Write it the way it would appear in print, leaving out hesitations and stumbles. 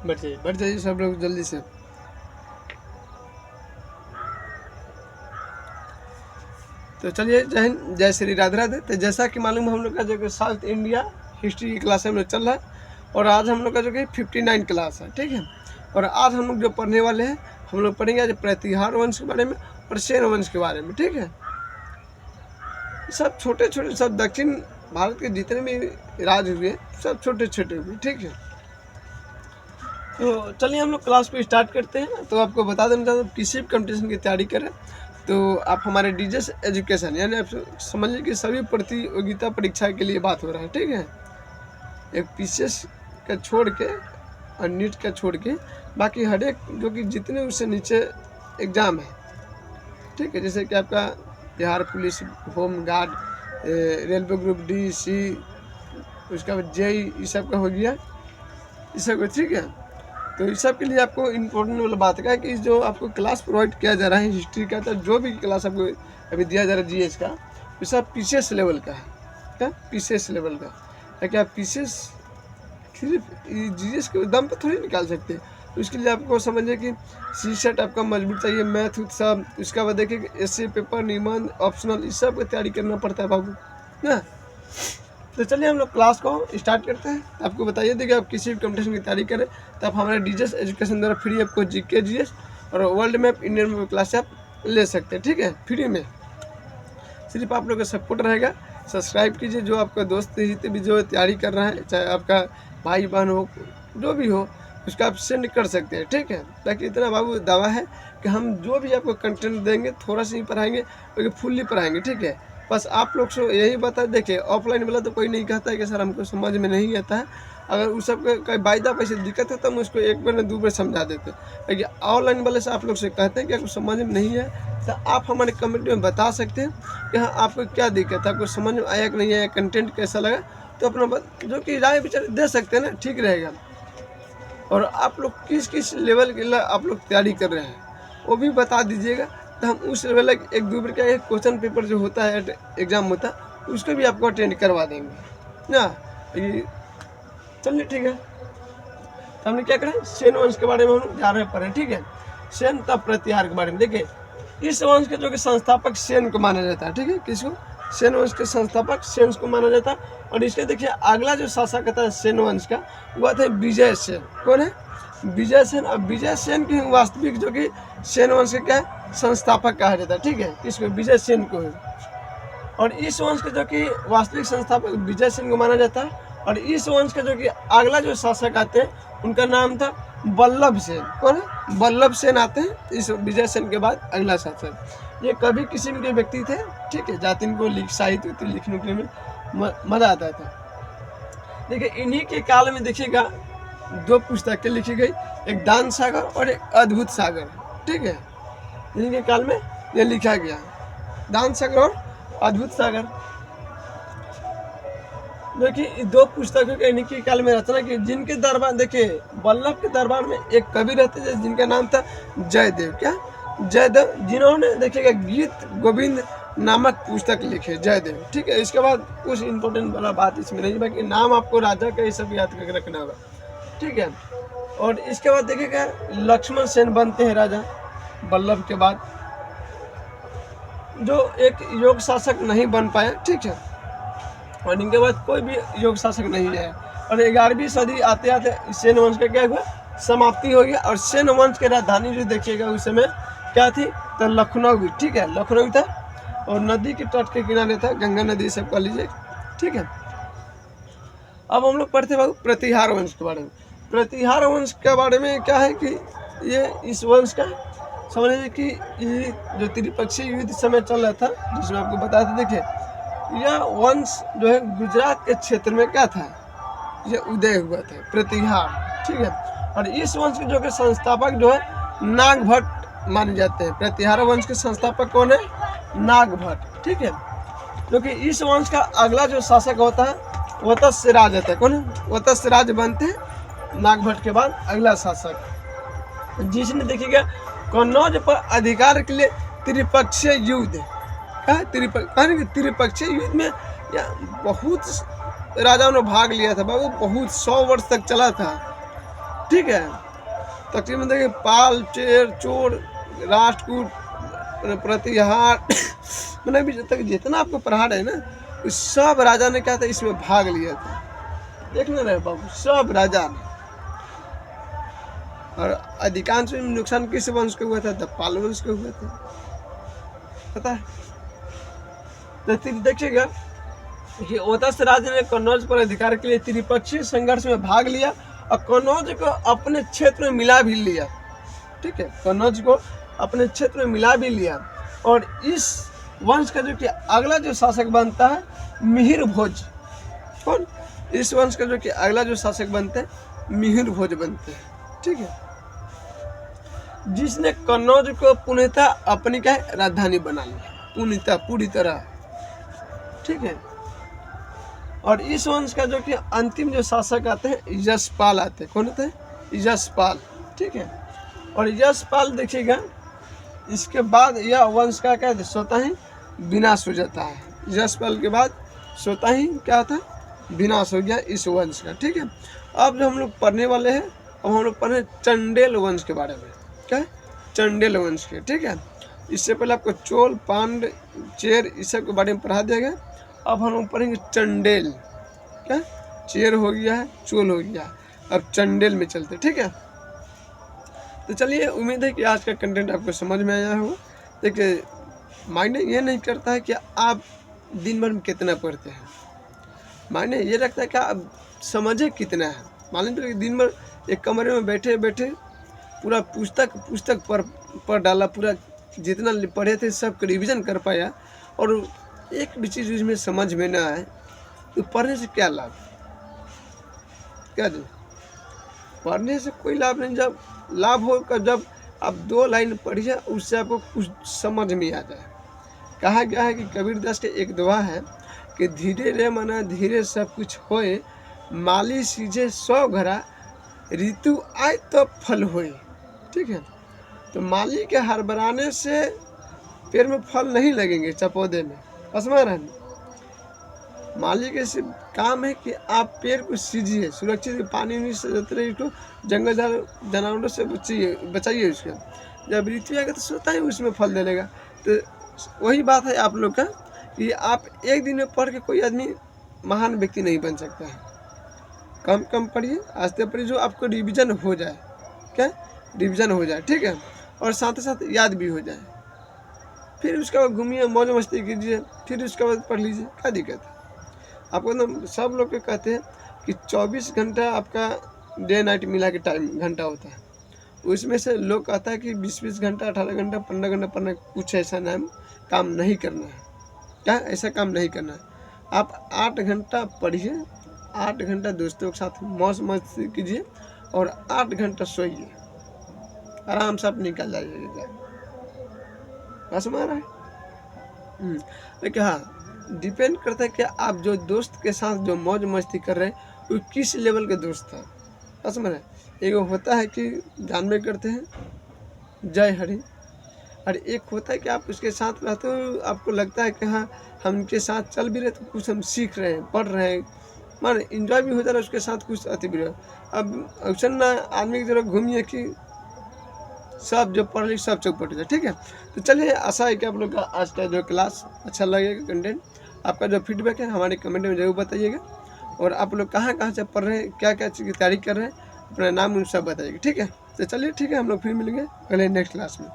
बैठ जाइए सब लोग जल्दी से। तो चलिए, जय हिंद, जय श्री राधे राधे। तो जैसा कि मालूम हम लोग का जो कि साउथ इंडिया हिस्ट्री की क्लास हम लोग चल रहा है, और आज हम लोग का जो कि 59 क्लास है, ठीक है। और आज हम लोग जो पढ़ने वाले हैं, हम लोग पढ़ेंगे आज प्रतिहार वंश के बारे में और सेन वंश के बारे में, ठीक है। सब छोटे छोटे, सब दक्षिण भारत के जितने भी राज हुए सब छोटे छोटे हुए, ठीक है। तो चलिए हम लोग क्लास को स्टार्ट करते हैं। तो आपको बता देना चाहता हूँ, किसी भी कंपटीशन की तैयारी करें तो आप हमारे डीजेस एजुकेशन, यानी आप समझिए कि सभी प्रतियोगिता परीक्षा के लिए बात हो रहा है, ठीक है। एक पीसीएस का छोड़ के और नीट का छोड़ के बाकी हर एक जो कि जितने उससे नीचे एग्ज़ाम है, ठीक है, जैसे कि आपका Bihar police, home guard, railway group D, C, उसका बाद जेई, ये सब का हो गया, ये सब, ठीक है। तो इस सब के लिए आपको इम्पोर्टेंट वाला बात का है कि जो आपको क्लास प्रोवाइड किया जा रहा है हिस्ट्री का, तो जो भी क्लास आपको अभी दिया जा रहा है जीएस का, वो सब पीसीएस लेवल का है। क्या पीसीएस लेवल का है? क्या पीसीएस सिर्फ जीएस के दम पर थोड़ी निकाल सकते हैं। तो इसके लिए आपको समझिए कि सी सेट आपका मजबूत चाहिए, मैथ सब, उसके बाद देखिए एसए पेपर, निबंध, ऑप्शनल, इस सब की तैयारी करना पड़ता है बाबू ना। तो चलिए हम लोग क्लास को स्टार्ट करते हैं। आपको बताइए, देखिए आप किसी भी कंपटीशन की तैयारी करें तो आप हमारे डीजेस एजुकेशन द्वारा फ्री आपको जीके, जीएस और world map, Indian map class आप ले सकते हैं, ठीक है, फ्री में। सिर्फ आप लोग का सपोर्ट रहेगा। सब्सक्राइब कीजिए, जो आपका दोस्त हित भी जो तैयारी कर रहा है, चाहे आपका भाई बहन हो, जो भी हो, उसका आप सेंड कर सकते हैं, ठीक है। ताकि इतना बाबू दावा है कि हम जो भी आपको कंटेंट देंगे थोड़ा सा ही पढ़ाएंगे, क्योंकि फुल्ली पढ़ाएंगे, ठीक है। बस आप लोग से यही बता, देखिए ऑफलाइन वाला तो कोई नहीं कहता है कि सर हमको समझ में नहीं आता है। अगर उस सब का बायदा पैसे दिक्कत है तो हम उसको एक बार न दो बार समझा देते हैं। लेकिन ऑनलाइन वाले से आप लोग से कहते हैं कि आपको समझ में नहीं है, तो आप हमारे कमेंट में बता सकते हैं कि हाँ आपको क्या दिक्कत है, आपको समझ में आया कि नहीं आया, कंटेंट कैसा लगा, तो अपना जो कि राय विचार दे सकते हैं ना, ठीक रहेगा। और आप लोग किस किस लेवल के लिए आप लोग तैयारी कर रहे हैं वो भी बता दीजिएगा, तो हम उस लेवल एक दो बार का एक क्वेश्चन पेपर जो होता है, एग्ज़ाम होता है, उसको भी आपको अटेंड करवा देंगे ना। ये चलिए ठीक है। तो हमने क्या करें, सेन वंश के बारे में हम जा रहे पढ़े, ठीक है। सेन तब प्रतिहार के बारे में देखिए, इस वंश के जो कि संस्थापक सेन को माना जाता है, ठीक है। किसको? सेन वंश के संस्थापक सेन को माना जाता है। और इसके देखिए अगला जो शासक था सेन वंश का, वह थे विजय सेन। कौन है? विजय सेन। और विजय सेन के वास्तविक जो कि सेन वंश के क्या है, संस्थापक कहा जाता है, ठीक है। किसको? विजय सेन को है। और इस वंश के जो कि वास्तविक संस्थापक विजय सेन को माना जाता है। और इस वंश के जो कि अगला जो शासक आते हैं उनका नाम था बल्लभ सेन। कौन है? बल्लभ सेन आते हैं इस विजय सेन के बाद अगला शासक। ये कभी किस्म के व्यक्ति थे, ठीक है, जाति इनको साहित्य लिखने के में मजा आता था। देखिए इन्हीं के काल में देखिएगा दो पुस्तकें लिखी गई, एक दान सागर और एक अद्भुत सागर, ठीक है। इन्हीं के काल में ये लिखा गया, दान सागर और अद्भुत सागर। देखिए दो पुस्तकों के इन्हीं के काल में रचना की, जिनके दरबार देखिए वल्लभ के दरबार में एक कवि रहते थे जिनका नाम था जयदेव। क्या? जयदेव, जिन्होंने देखिएगा गीत गोविंद नामक पुस्तक लिखे, जयदेव, ठीक है। इसके बाद कुछ इंपॉर्टेंट वाला बात इसमें नहीं, बाकी नाम आपको राजा का ये सब याद करके रखना होगा, ठीक है। और इसके बाद देखिएगा लक्ष्मण सेन बनते हैं राजा वल्लभ के बाद, जो एक योग शासक नहीं बन पाए, ठीक है। और इनके बाद कोई भी योग शासक नहीं है। और 11वीं सदी आते आते सेन वंश का क्या हुआ, समाप्ति हो गया। और सेन वंश की राजधानी जो देखिएगा उस समय क्या थी, तो लखनऊ, ठीक है, लखनऊ था। और नदी के तट के किनारे था, गंगा नदी सब कह लीजिए, ठीक है। अब हम लोग पढ़ते बाबू प्रतिहार वंश के बारे में। प्रतिहार वंश के बारे में क्या है कि ये इस वंश का समझ लीजिए कि ये जो त्रिपक्षीय युद्ध समय चल रहा था, जिसमें आपको बताया था, देखिए यह वंश जो है गुजरात के क्षेत्र में क्या था, ये उदय हुआ था, प्रतिहार, ठीक है। और इस वंश के जो कि संस्थापक जो है नागभट्ट माने जाते हैं। प्रतिहार वंश के संस्थापक कौन है? नागभट्ट, ठीक है। क्योंकि इस वंश का अगला जो शासक होता है वह तो सिराज होता है। कौन है? वह तो सिराज बनते हैं नागभट्ट के बाद अगला शासक, जिसने देखिएगा कन्नौज पर अधिकार के लिए त्रिपक्षीय युद्ध, त्रिपक्षीय युद्ध में या बहुत राजाओं ने भाग लिया था बाबू, बहुत 100 वर्ष तक चला था। ठीक है। तकरीबन देखिए पाल, चेर, चोर, राष्ट्रकूट, प्रतिहार मैंने भी जब तक जितना आपको प्रहार है ना, उस सब राजा ने क्या था इसमें भाग लिया था। देखने रहे बाबू, सब राजा ने। और अधिकांश नुकसान किस वंश के हुआ था? द पाल वंश के हुआ था, पता है। तो देखिएगा कि ओतस राजा ने कन्नौज पर अधिकार के लिए त्रिपक्षीय संघर्ष में भाग लिया और कन्नौज को अपने क्षेत्र में मिला भी लिया। ठीक है, कन्नौज को अपने क्षेत्र में मिला भी लिया। और इस वंश का जो कि अगला जो शासक बनता है मिहिर भोज। कौन? इस वंश का जो कि अगला जो शासक बनते हैं मिहिर भोज बनते हैं। ठीक है, जिसने कन्नौज को पूर्णतः अपनी क्या है राजधानी बना लिया, पूर्णतः पूरी तरह। ठीक है, और इस वंश का जो कि अंतिम जो शासक आते हैं यशपाल आते हैं। कौन होते हैं? यशपाल। ठीक है, और यशपाल देखिएगा इसके बाद यह वंश का क्या है स्वतः ही विनाश हो जाता है। यशपाल के बाद स्वतः ही क्या होता है? विनाश हो गया इस वंश का। ठीक है, अब जो हम लोग पढ़ने वाले हैं, अब हम लोग पढ़ रहे चंडेल वंश के बारे में। क्या है? चंडेल वंश के। ठीक है, इससे पहले आपको चोल, पांड, चेर इस सब के बारे में पढ़ा दिया गया। अब हम लोग पढ़ेंगे चंडेल। क्या? चेर हो गया है, चोल हो गया है, अब चंडेल में चलते। ठीक है, तो चलिए, उम्मीद है कि आज का कंटेंट आपको समझ में आया हो। देखिए, मायने ये नहीं करता है कि आप दिन भर में कितना पढ़ते हैं, मायने ये रखता है कि आप समझे कितना है। मान लीजिए दिन भर एक कमरे में बैठे बैठे पूरा पुस्तक पढ़ डाला, पूरा जितना पढ़े थे सब रिवीजन कर पाया, और एक भी चीज़ उसमें समझ में ना आए, तो पढ़ने से क्या लाभ? क्या जी? पढ़ने से कोई लाभ नहीं। जब लाभ हो जब आप 2 लाइन पढ़िए, उससे आपको कुछ समझ में आ जाए। कहा गया है कि कबीरदास के एक दोहा है कि धीरे रे मना धीरे सब कुछ होए, माली सीझे 100 घरा, ऋतु आए तो फल होए। ठीक है, तो माली के हड़बड़ाने से पेड़ में फल नहीं लगेंगे, चपौधे में। समझ रहे हैं? माली के सिर्फ काम है कि आप पेड़ को सींचिए, सुरक्षित पानी नहीं से देते रहिए, तो जंगल जानवरों से बचाइए उसको। जब ऋतु आएगा तो सोता ही उसमें फल दे देगा। तो वही बात है आप लोग का कि आप एक दिन में पढ़ के कोई आदमी महान व्यक्ति नहीं बन सकता है। कम कम पढ़िए, आस्ते पढ़िए, जो आपको रिवीजन हो जाए। क्या? रिवीजन हो जाए। ठीक है, और साथ ही साथ याद भी हो जाए। फिर उसके बाद घूमिए, मौज मस्ती कीजिए, फिर उसके बाद पढ़ लीजिए, क्या दिक्कत है? आपको ना सब लोग कहते हैं कि 24 घंटा आपका डे नाइट मिला के टाइम घंटा होता है, उसमें से लोग कहता है कि 20-20 घंटा, 18 घंटा, 15 घंटा पढ़ना। कुछ ऐसा नाम काम नहीं करना है। क्या? ऐसा काम नहीं करना है। आप 8 घंटा पढ़िए, 8 घंटा दोस्तों के साथ मौज मस्ती कीजिए, और 8 घंटा सोइए, आराम से आप निकल जाइएगा। समझ रहा है? लेकिन हाँ, डिपेंड करता है कि आप जो दोस्त के साथ जो मौज मस्ती कर रहे हैं वो किस लेवल के दोस्त हैं। समझ रहे? एक होता है कि जानबे करते हैं जय हरि, और एक होता है कि आप उसके साथ रहते हो, आपको लगता है कि हाँ हम उनके साथ चल भी रहे तो कुछ हम सीख रहे हैं, पढ़ रहे हैं, मान इंजॉय भी हो जा रहा है उसके साथ, कुछ अति भी रहे। अब अक्सर ना आदमी की तरफ घूमिए कि सब जो पढ़ ली सब चौपट जाए। ठीक है, तो चलिए, आशा है कि आप लोग का आज का जो क्लास अच्छा लगेगा। कंटेंट आपका जो फीडबैक है हमारे कमेंट में जरूर बताइएगा, और आप लोग कहाँ से पढ़ रहे हैं, क्या क्या चीज़ की तैयारी कर रहे हैं, अपना नाम सब बताइएगा। ठीक है, तो चलिए, ठीक है, हम लोग फिर मिलेंगे अगले नेक्स्ट क्लास में।